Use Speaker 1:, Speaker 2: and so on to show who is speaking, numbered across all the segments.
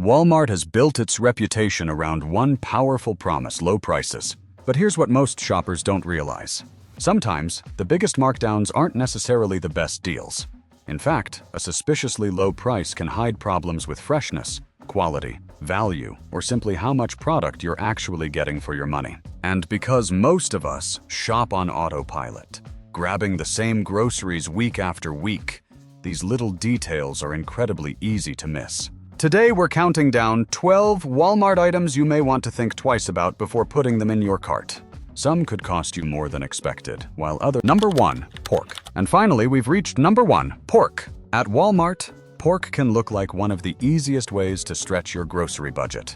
Speaker 1: Walmart has built its reputation around one powerful promise: low prices. But here's what most shoppers don't realize. Sometimes, the biggest markdowns aren't necessarily the best deals. In fact, a suspiciously low price can hide problems with freshness, quality, value, or simply how much product you're actually getting for your money. And because most of us shop on autopilot, grabbing the same groceries week after week, these little details are incredibly easy to miss. Today, we're counting down 12 Walmart items you may want to think twice about before putting them in your cart. Some could cost you more than expected, while other— Number 1. Pork. And finally, we've reached number 1. Pork. At Walmart, pork can look like one of the easiest ways to stretch your grocery budget.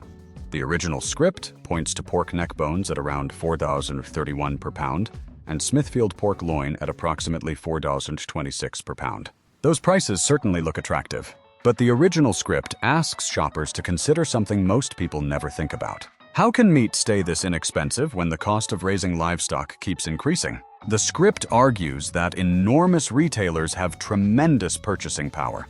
Speaker 1: The original script points to pork neck bones at around $4.31 per pound, and Smithfield pork loin at approximately $4.26 per pound. Those prices certainly look attractive. But the original script asks shoppers to consider something most people never think about. How can meat stay this inexpensive when the cost of raising livestock keeps increasing? The script argues that enormous retailers have tremendous purchasing power.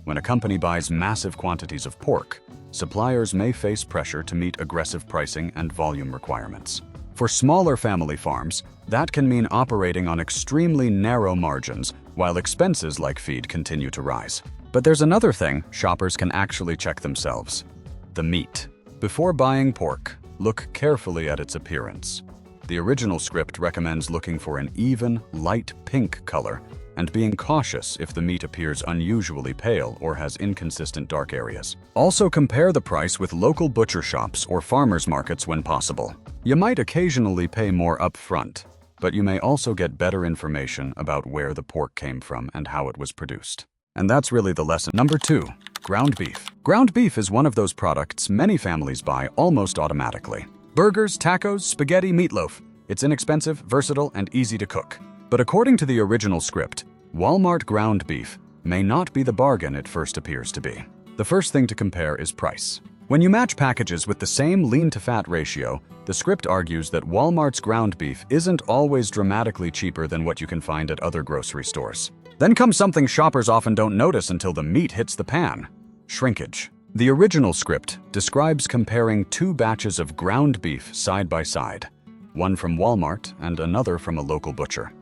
Speaker 1: When a company buys massive quantities of pork, suppliers may face pressure to meet aggressive pricing and volume requirements. For smaller family farms, that can mean operating on extremely narrow margins, while expenses like feed continue to rise. But there's another thing shoppers can actually check themselves: the meat. Before buying pork, look carefully at its appearance. The original script recommends looking for an even, light pink color and being cautious if the meat appears unusually pale or has inconsistent dark areas. Also, compare the price with local butcher shops or farmers markets when possible. You might occasionally pay more up front, but you may also get better information about where the pork came from and how it was produced. And that's really the lesson. Number 2. Ground beef. Ground beef is one of those products many families buy almost automatically. Burgers, tacos, spaghetti, meatloaf. It's inexpensive, versatile, and easy to cook. But according to the original script, Walmart ground beef may not be the bargain it first appears to be. The first thing to compare is price. When you match packages with the same lean-to-fat ratio, the script argues that Walmart's ground beef isn't always dramatically cheaper than what you can find at other grocery stores. Then comes something shoppers often don't notice until the meat hits the pan: shrinkage. The original script describes comparing two batches of ground beef side by side, one from Walmart and another from a local butcher.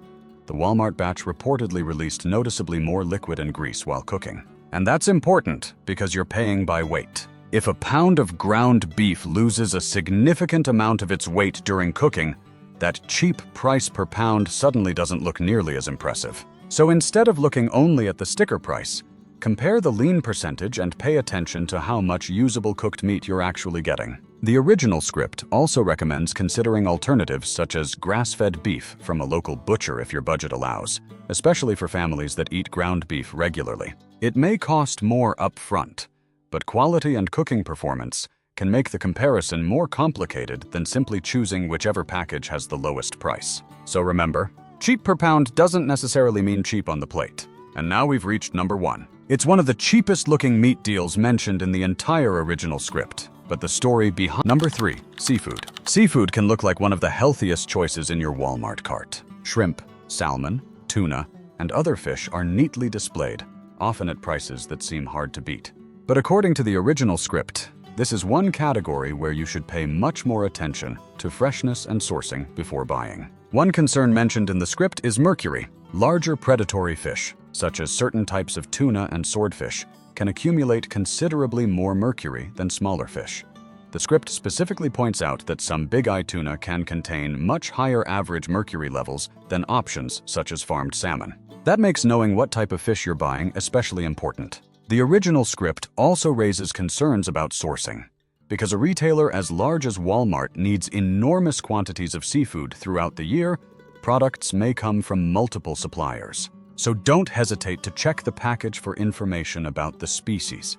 Speaker 1: The Walmart batch reportedly released noticeably more liquid and grease while cooking. And that's important because you're paying by weight. If a pound of ground beef loses a significant amount of its weight during cooking, that cheap price per pound suddenly doesn't look nearly as impressive. So instead of looking only at the sticker price, compare the lean percentage and pay attention to how much usable cooked meat you're actually getting. The original script also recommends considering alternatives such as grass-fed beef from a local butcher if your budget allows, especially for families that eat ground beef regularly. It may cost more up front, but quality and cooking performance can make the comparison more complicated than simply choosing whichever package has the lowest price. So remember, cheap per pound doesn't necessarily mean cheap on the plate. And now we've reached number 1. It's one of the cheapest looking meat deals mentioned in the entire original script, but the story behind— Number 3. Seafood. Seafood can look like one of the healthiest choices in your Walmart cart. Shrimp, salmon, tuna, and other fish are neatly displayed, often at prices that seem hard to beat. But according to the original script, this is one category where you should pay much more attention to freshness and sourcing before buying. One concern mentioned in the script is mercury. Larger predatory fish, such as certain types of tuna and swordfish, can accumulate considerably more mercury than smaller fish. The script specifically points out that some Big Eye tuna can contain much higher average mercury levels than options such as farmed salmon. That makes knowing what type of fish you're buying especially important. The original script also raises concerns about sourcing. Because a retailer as large as Walmart needs enormous quantities of seafood throughout the year, products may come from multiple suppliers. So don't hesitate to check the package for information about the species,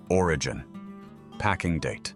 Speaker 1: origin, packing date,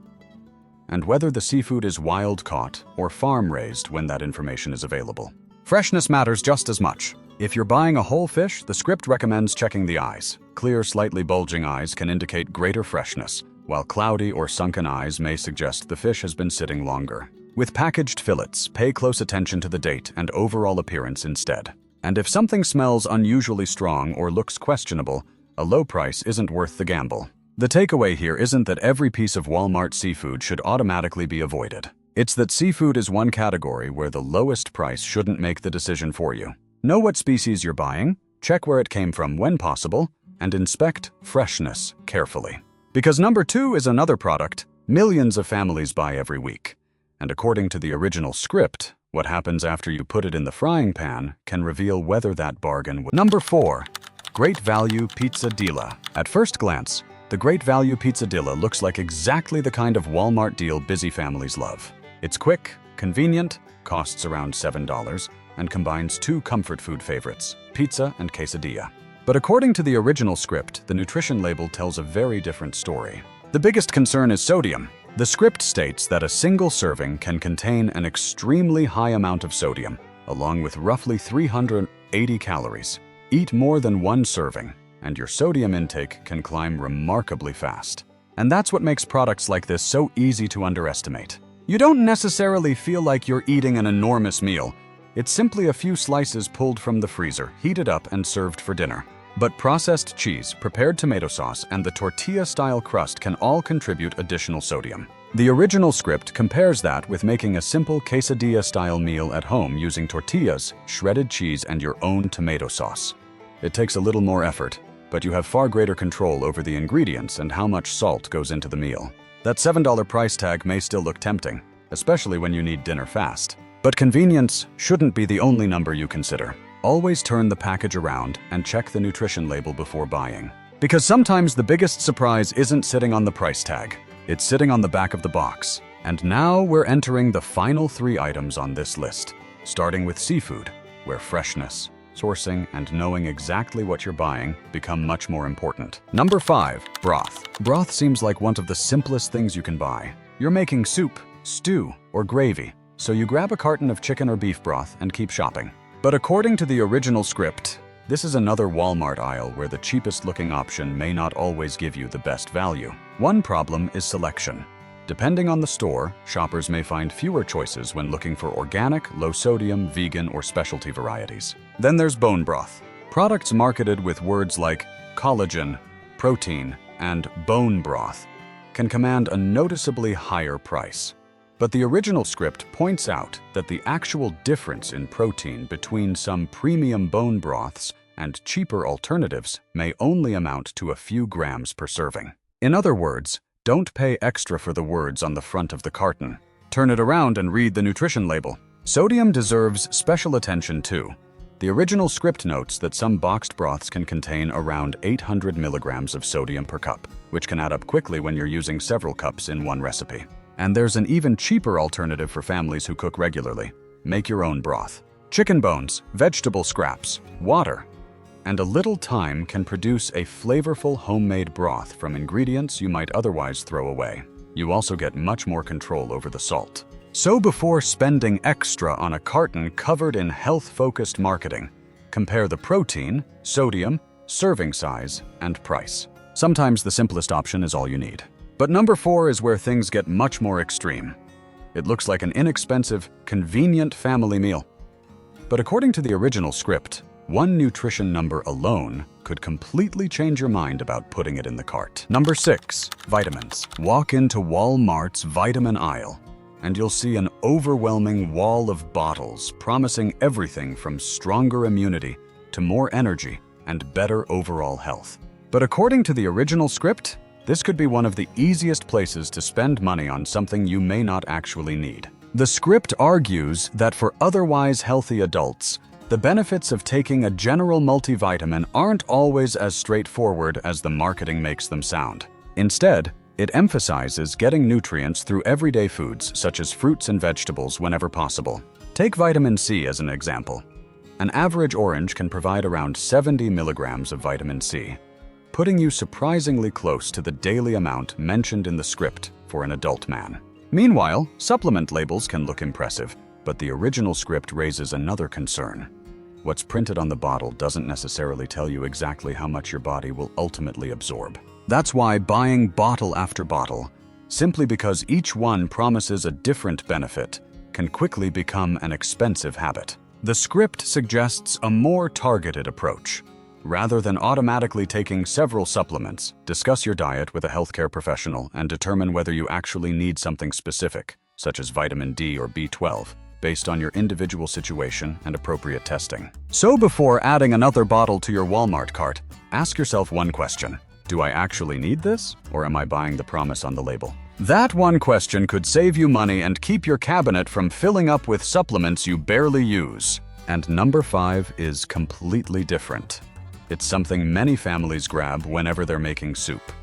Speaker 1: and whether the seafood is wild-caught or farm-raised when that information is available. Freshness matters just as much. If you're buying a whole fish, the script recommends checking the eyes. Clear, slightly bulging eyes can indicate greater freshness, while cloudy or sunken eyes may suggest the fish has been sitting longer. With packaged fillets, pay close attention to the date and overall appearance instead. And if something smells unusually strong or looks questionable, a low price isn't worth the gamble. The takeaway here isn't that every piece of Walmart seafood should automatically be avoided. It's that seafood is one category where the lowest price shouldn't make the decision for you. Know what species you're buying, check where it came from when possible, and inspect freshness carefully. Because number 2 is another product millions of families buy every week. And according to the original script, what happens after you put it in the frying pan can reveal whether that bargain was. Number 4. Great Value Pizzadilla. At first glance, the Great Value Pizzadilla looks like exactly the kind of Walmart deal busy families love. It's quick, convenient, costs around $7, and combines 2 comfort food favorites, pizza and quesadilla. But according to the original script, the nutrition label tells a very different story. The biggest concern is sodium. The script states that a single serving can contain an extremely high amount of sodium, along with roughly 380 calories. Eat more than 1 serving, and your sodium intake can climb remarkably fast. And that's what makes products like this so easy to underestimate. You don't necessarily feel like you're eating an enormous meal. It's simply a few slices pulled from the freezer, heated up, and served for dinner. But processed cheese, prepared tomato sauce, and the tortilla-style crust can all contribute additional sodium. The original script compares that with making a simple quesadilla-style meal at home using tortillas, shredded cheese, and your own tomato sauce. It takes a little more effort, but you have far greater control over the ingredients and how much salt goes into the meal. That $7 price tag may still look tempting, especially when you need dinner fast. But convenience shouldn't be the only number you consider. Always turn the package around and check the nutrition label before buying. Because sometimes the biggest surprise isn't sitting on the price tag, it's sitting on the back of the box. And now we're entering the final 3 items on this list, starting with seafood, where freshness, sourcing, and knowing exactly what you're buying become much more important. Number 5, broth. Broth seems like one of the simplest things you can buy. You're making soup, stew, or gravy, so you grab a carton of chicken or beef broth and keep shopping. But according to the original script, this is another Walmart aisle where the cheapest looking option may not always give you the best value. One problem is selection. Depending on the store, shoppers may find fewer choices when looking for organic, low-sodium, vegan, or specialty varieties. Then there's bone broth. Products marketed with words like collagen, protein, and bone broth can command a noticeably higher price. But the original script points out that the actual difference in protein between some premium bone broths and cheaper alternatives may only amount to a few grams per serving. In other words, don't pay extra for the words on the front of the carton. Turn it around and read the nutrition label. Sodium deserves special attention too. The original script notes that some boxed broths can contain around 800 milligrams of sodium per cup, which can add up quickly when you're using several cups in one recipe. And there's an even cheaper alternative for families who cook regularly. Make your own broth. Chicken bones, vegetable scraps, water, and a little time can produce a flavorful homemade broth from ingredients you might otherwise throw away. You also get much more control over the salt. So before spending extra on a carton covered in health-focused marketing, compare the protein, sodium, serving size, and price. Sometimes the simplest option is all you need. But number 4 is where things get much more extreme. It looks like an inexpensive, convenient family meal. But according to the original script, one nutrition number alone could completely change your mind about putting it in the cart. Number 6, vitamins. Walk into Walmart's vitamin aisle, and you'll see an overwhelming wall of bottles promising everything from stronger immunity to more energy and better overall health. But according to the original script, this could be one of the easiest places to spend money on something you may not actually need. The script argues that for otherwise healthy adults, the benefits of taking a general multivitamin aren't always as straightforward as the marketing makes them sound. Instead, it emphasizes getting nutrients through everyday foods such as fruits and vegetables whenever possible. Take vitamin C as an example. An average orange can provide around 70 milligrams of vitamin C, putting you surprisingly close to the daily amount mentioned in the script for an adult man. Meanwhile, supplement labels can look impressive, but the original script raises another concern. What's printed on the bottle doesn't necessarily tell you exactly how much your body will ultimately absorb. That's why buying bottle after bottle, simply because each one promises a different benefit, can quickly become an expensive habit. The script suggests a more targeted approach. Rather than automatically taking several supplements, discuss your diet with a healthcare professional and determine whether you actually need something specific, such as vitamin D or B12, based on your individual situation and appropriate testing. So before adding another bottle to your Walmart cart, ask yourself one question. Do I actually need this, or am I buying the promise on the label? That one question could save you money and keep your cabinet from filling up with supplements you barely use. And number 5 is completely different. It's something many families grab whenever they're making soup.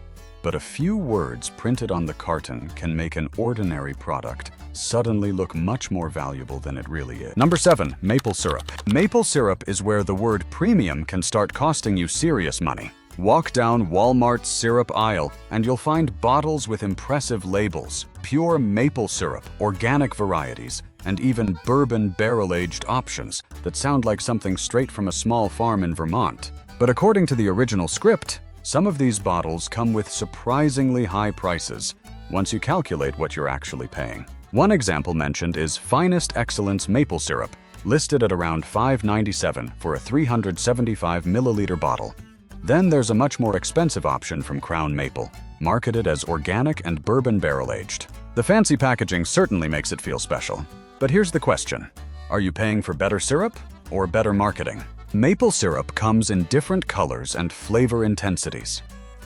Speaker 1: But a few words printed on the carton can make an ordinary product suddenly look much more valuable than it really is. Number 7, maple syrup. Maple syrup is where the word premium can start costing you serious money. Walk down Walmart's syrup aisle and you'll find bottles with impressive labels, pure maple syrup, organic varieties, and even bourbon barrel-aged options that sound like something straight from a small farm in Vermont. But according to the original script, some of these bottles come with surprisingly high prices once you calculate what you're actually paying. One example mentioned is Finest Excellence Maple Syrup, listed at around $5.97 for a 375 milliliter bottle. Then there's a much more expensive option from Crown Maple, marketed as organic and bourbon barrel-aged. The fancy packaging certainly makes it feel special. But here's the question. Are you paying for better syrup or better marketing? Maple syrup comes in different colors and flavor intensities.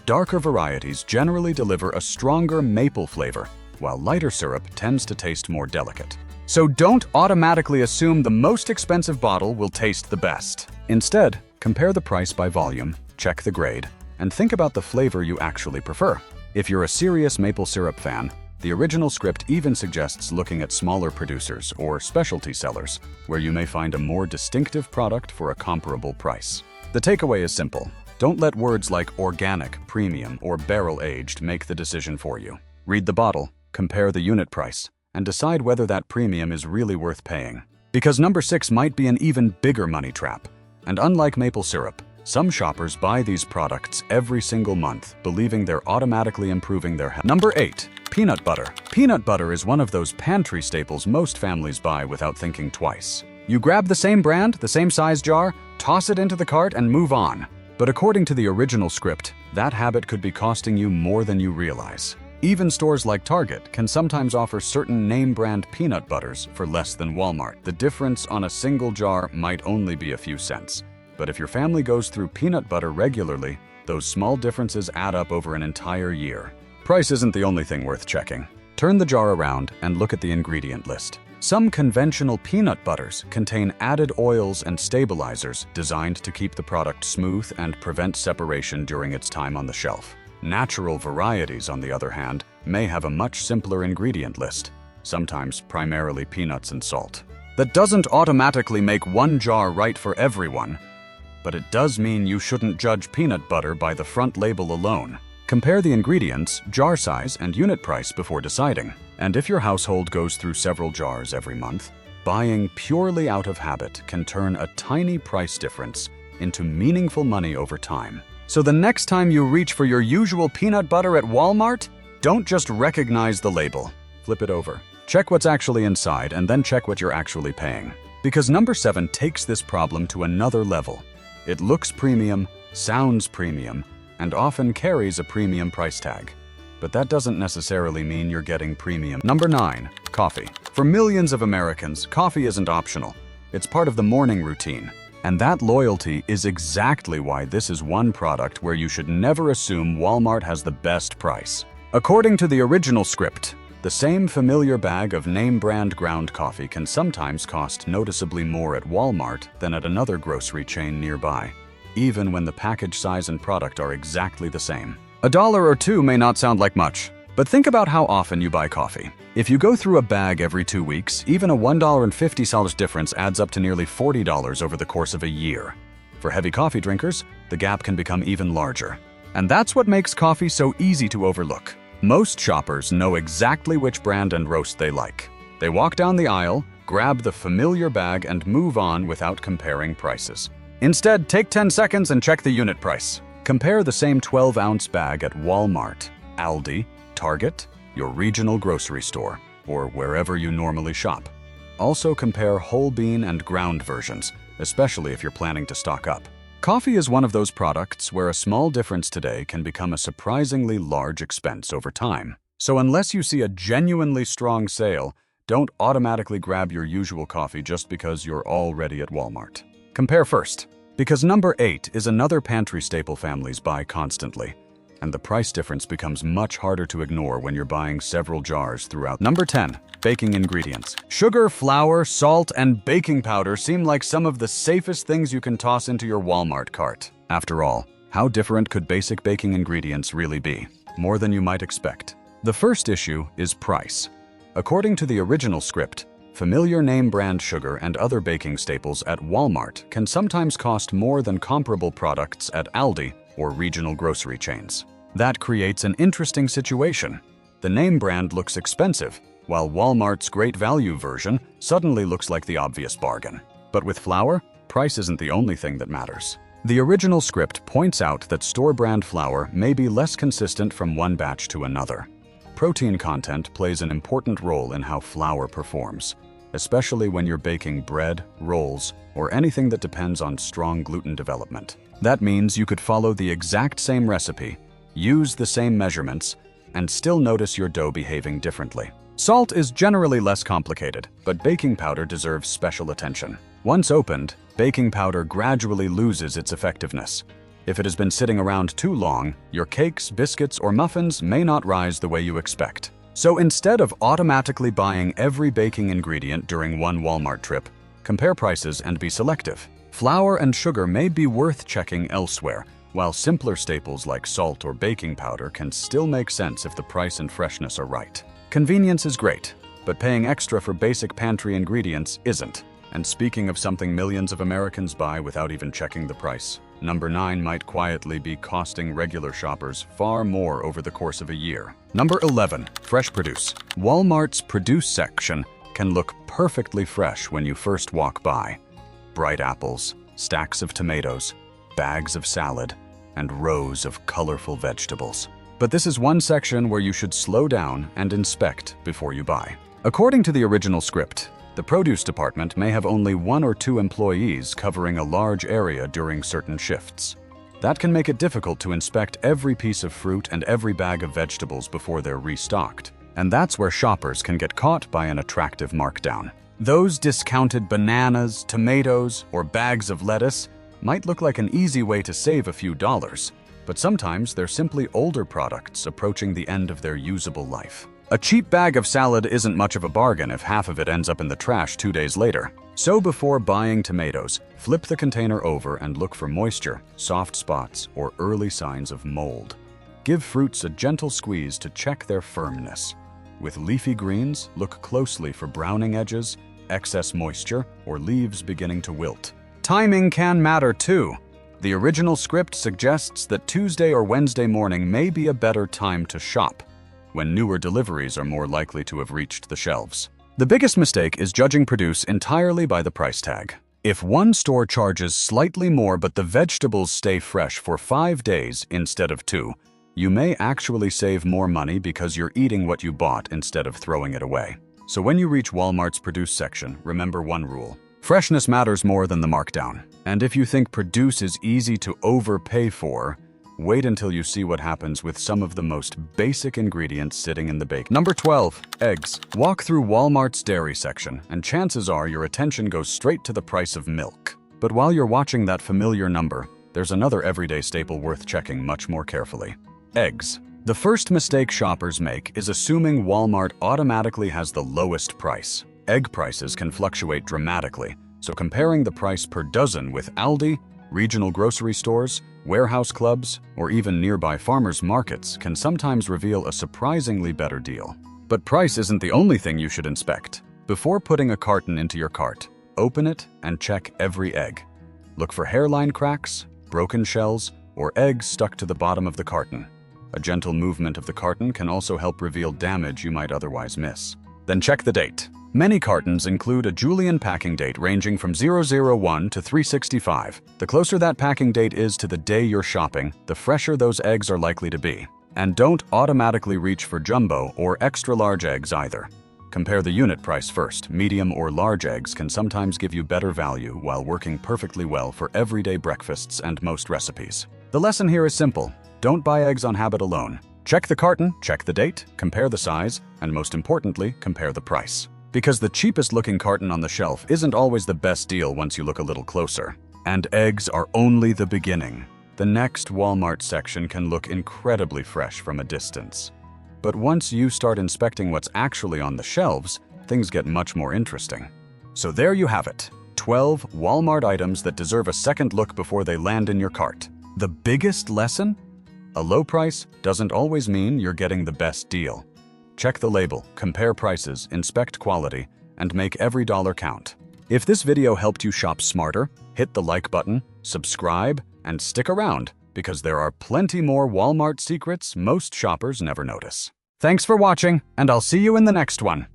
Speaker 1: Darker varieties generally deliver a stronger maple flavor, while lighter syrup tends to taste more delicate. So don't automatically assume the most expensive bottle will taste the best. Instead, compare the price by volume, check the grade, and think about the flavor you actually prefer. If you're a serious maple syrup fan, the original script even suggests looking at smaller producers or specialty sellers, where you may find a more distinctive product for a comparable price. The takeaway is simple. Don't let words like organic, premium, or barrel-aged make the decision for you. Read the bottle, compare the unit price, and decide whether that premium is really worth paying. Because number 6 might be an even bigger money trap. And unlike maple syrup, some shoppers buy these products every single month, believing they're automatically improving their health. Number 8. Peanut butter. Peanut butter is one of those pantry staples most families buy without thinking twice. You grab the same brand, the same size jar, toss it into the cart, and move on. But according to the original script, that habit could be costing you more than you realize. Even stores like Target can sometimes offer certain name-brand peanut butters for less than Walmart. The difference on a single jar might only be a few cents. But if your family goes through peanut butter regularly, those small differences add up over an entire year. Price isn't the only thing worth checking. Turn the jar around and look at the ingredient list. Some conventional peanut butters contain added oils and stabilizers designed to keep the product smooth and prevent separation during its time on the shelf. Natural varieties, on the other hand, may have a much simpler ingredient list, sometimes primarily peanuts and salt. That doesn't automatically make one jar right for everyone, but it does mean you shouldn't judge peanut butter by the front label alone. Compare the ingredients, jar size, and unit price before deciding. And if your household goes through several jars every month, buying purely out of habit can turn a tiny price difference into meaningful money over time. So the next time you reach for your usual peanut butter at Walmart, don't just recognize the label. Flip it over. Check what's actually inside and then check what you're actually paying. Because number 7 takes this problem to another level. It looks premium, sounds premium, and often carries a premium price tag. But that doesn't necessarily mean you're getting premium. Number 9, coffee. For millions of Americans, coffee isn't optional. It's part of the morning routine. And that loyalty is exactly why this is one product where you should never assume Walmart has the best price. According to the original script, the same familiar bag of name-brand ground coffee can sometimes cost noticeably more at Walmart than at another grocery chain nearby, even when the package size and product are exactly the same. $1 or $2 may not sound like much, but think about how often you buy coffee. If you go through a bag every 2 weeks, even a $1.50 difference adds up to nearly $40 over the course of a year. For heavy coffee drinkers, the gap can become even larger. And that's what makes coffee so easy to overlook. Most shoppers know exactly which brand and roast they like. They walk down the aisle, grab the familiar bag, and move on without comparing prices. Instead, take 10 seconds and check the unit price. Compare the same 12-ounce bag at Walmart, Aldi, Target, your regional grocery store, or wherever you normally shop. Also compare whole bean and ground versions, especially if you're planning to stock up. Coffee is one of those products where a small difference today can become a surprisingly large expense over time. So unless you see a genuinely strong sale, don't automatically grab your usual coffee just because you're already at Walmart. Compare first, because number 8 is another pantry staple families buy constantly, and the price difference becomes much harder to ignore when you're buying several jars throughout. Number 10, baking ingredients. Sugar, flour, salt, and baking powder seem like some of the safest things you can toss into your Walmart cart. After all, how different could basic baking ingredients really be? More than you might expect. The first issue is price. According to the original script, familiar name brand sugar and other baking staples at Walmart can sometimes cost more than comparable products at Aldi or regional grocery chains. That creates an interesting situation. The name brand looks expensive, while Walmart's great value version suddenly looks like the obvious bargain. But with flour, price isn't the only thing that matters. The original script points out that store-brand flour may be less consistent from one batch to another. Protein content plays an important role in how flour performs, especially when you're baking bread, rolls, or anything that depends on strong gluten development. That means you could follow the exact same recipe, use the same measurements, and still notice your dough behaving differently. Salt is generally less complicated, but baking powder deserves special attention. Once opened, baking powder gradually loses its effectiveness. If it has been sitting around too long, your cakes, biscuits, or muffins may not rise the way you expect. So instead of automatically buying every baking ingredient during one Walmart trip, compare prices and be selective. Flour and sugar may be worth checking elsewhere, while simpler staples like salt or baking powder can still make sense if the price and freshness are right. Convenience is great, but paying extra for basic pantry ingredients isn't. And speaking of something millions of Americans buy without even checking the price, number 9 might quietly be costing regular shoppers far more over the course of a year. Number 11, fresh produce. Walmart's produce section can look perfectly fresh when you first walk by. Bright apples, stacks of tomatoes, bags of salad, and rows of colorful vegetables. But this is one section where you should slow down and inspect before you buy. According to the original script, the produce department may have only 1 or 2 employees covering a large area during certain shifts. That can make it difficult to inspect every piece of fruit and every bag of vegetables before they're restocked. And that's where shoppers can get caught by an attractive markdown. Those discounted bananas, tomatoes, or bags of lettuce might look like an easy way to save a few dollars, but sometimes they're simply older products approaching the end of their usable life. A cheap bag of salad isn't much of a bargain if half of it ends up in the trash 2 days later. So before buying tomatoes, flip the container over and look for moisture, soft spots, or early signs of mold. Give fruits a gentle squeeze to check their firmness. With leafy greens, look closely for browning edges, excess moisture, or leaves beginning to wilt. Timing can matter too. The original script suggests that Tuesday or Wednesday morning may be a better time to shop, when newer deliveries are more likely to have reached the shelves. The biggest mistake is judging produce entirely by the price tag. If one store charges slightly more but the vegetables stay fresh for 5 days instead of 2, you may actually save more money because you're eating what you bought instead of throwing it away. So when you reach Walmart's produce section, remember one rule. Freshness matters more than the markdown. And if you think produce is easy to overpay for, wait until you see what happens with some of the most basic ingredients sitting in the bake. Number 12, eggs. Walk through Walmart's dairy section, and chances are your attention goes straight to the price of milk. But while you're watching that familiar number, there's another everyday staple worth checking much more carefully. Eggs. The first mistake shoppers make is assuming Walmart automatically has the lowest price. Egg prices can fluctuate dramatically, so comparing the price per dozen with Aldi, regional grocery stores, warehouse clubs, or even nearby farmers markets can sometimes reveal a surprisingly better deal. But price isn't the only thing you should inspect. Before putting a carton into your cart, open it and check every egg. Look for hairline cracks, broken shells, or eggs stuck to the bottom of the carton. A gentle movement of the carton can also help reveal damage you might otherwise miss. Then check the date. Many cartons include a Julian packing date ranging from 001 to 365. The closer that packing date is to the day you're shopping, the fresher those eggs are likely to be. And don't automatically reach for jumbo or extra large eggs either. Compare the unit price first. Medium or large eggs can sometimes give you better value while working perfectly well for everyday breakfasts and most recipes. The lesson here is simple. Don't buy eggs on habit alone. Check the carton, check the date, compare the size, and most importantly, compare the price. Because the cheapest looking carton on the shelf isn't always the best deal once you look a little closer. And eggs are only the beginning. The next Walmart section can look incredibly fresh from a distance. But once you start inspecting what's actually on the shelves, things get much more interesting. So there you have it, 12 Walmart items that deserve a second look before they land in your cart. The biggest lesson? A low price doesn't always mean you're getting the best deal. Check the label, compare prices, inspect quality, and make every dollar count. If this video helped you shop smarter, hit the like button, subscribe, and stick around, because there are plenty more Walmart secrets most shoppers never notice. Thanks for watching, and I'll see you in the next one.